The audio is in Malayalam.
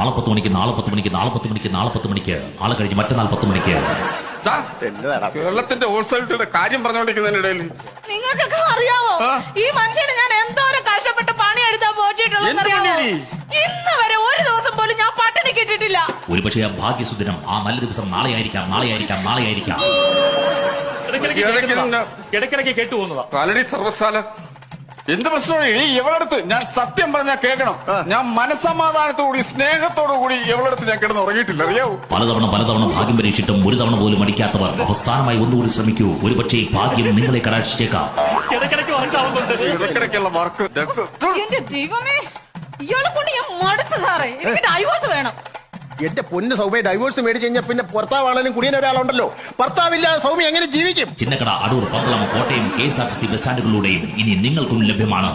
നാളെ 10 മണിക്ക്, നാളെ 10 മണിക്ക്, നാളെ 10 മണിക്ക്, നാളെ 10 മണിക്ക്, നാളെ കഴിഞ്ഞ് മറ്റന്നാൾ 10 മണിക്ക്. കേരളത്തിന്റെ ഹോൾസെയിലിന്റെ കാര്യം പറഞ്ഞോണ്ടിരിക്കുന്നതിനിടയിൽ നിങ്ങൾക്കൊക്കെ അറിയാവോ ഈ മനുഷ്യന് ഞാൻ എന്തോരം കഷ്ടപ്പെട്ട് പണിയെടുത്താ പോറ്റിട്ടുള്ളതെന്നറിയാമോ? ഇന്ന് വരെ ഒരു ദിവസം പോലും ഞാൻ പട്ടിണി കിട്ടിയിട്ടില്ല. ഒരുപക്ഷെ ആ ഭാഗ്യസുദിനം ആ നല്ല ദിവസം നാളെ ആയിരിക്കാം, നാളെ ആയിരിക്കാം, നാളെ ആയിരിക്കാം. ഇടയ്ക്കിടയ്ക്ക് കേട്ടു പോകുന്നതാ. കാലടി സർവശാല എന്ത് പ്രശ്നമാണ് ഈ ഇവളടുത്ത് ഞാൻ സത്യം പറഞ്ഞാൽ കേൾക്കണം. ഞാൻ മനസ്സമാധാനത്തോടുകൂടി സ്നേഹത്തോടുകൂടി ഇവളടുത്ത് ഞാൻ കിടന്ന് ഉറങ്ങിയിട്ടില്ല, അറിയാവൂ. പലതവണ ഭാഗ്യം പരീക്ഷിച്ചിട്ടും ഒരു തവണ പോലും അടിക്കാത്തവർ അവസാനമായി ഒന്നുകൂടി ശ്രമിക്കൂ. ഒരുപക്ഷെ ഭാഗ്യം നിങ്ങളെ കടാക്ഷിച്ചേക്കാം. ഇടയ്ക്കിടയ്ക്കുള്ള വർക്ക്. എന്റെ ദൈവമേ, ഇയാളെ കൊണ്ട് ഞാൻ മടുത്തു സാറേ. എനിക്ക് ഡൈവോഴ്സ് വേണം. എന്റെ പൊന്ന് സൗമ്യ, ഡൈവോഴ്സ് മേടിച്ചു കഴിഞ്ഞാൽ പിന്നെ ഭർത്താവാണെങ്കിലും കുടിയൻ ഒരാളുണ്ടല്ലോ. ഭർത്താവില്ലാതെ സൗമ്യ എങ്ങനെ ജീവിക്കും? ചിന്നക്കട, അടൂർ, പന്തളം, കോട്ടയം KSRTC ബസ് സ്റ്റാൻഡുകളിലൂടെയും ഇനി നിങ്ങൾക്കും ലഭ്യമാണ്.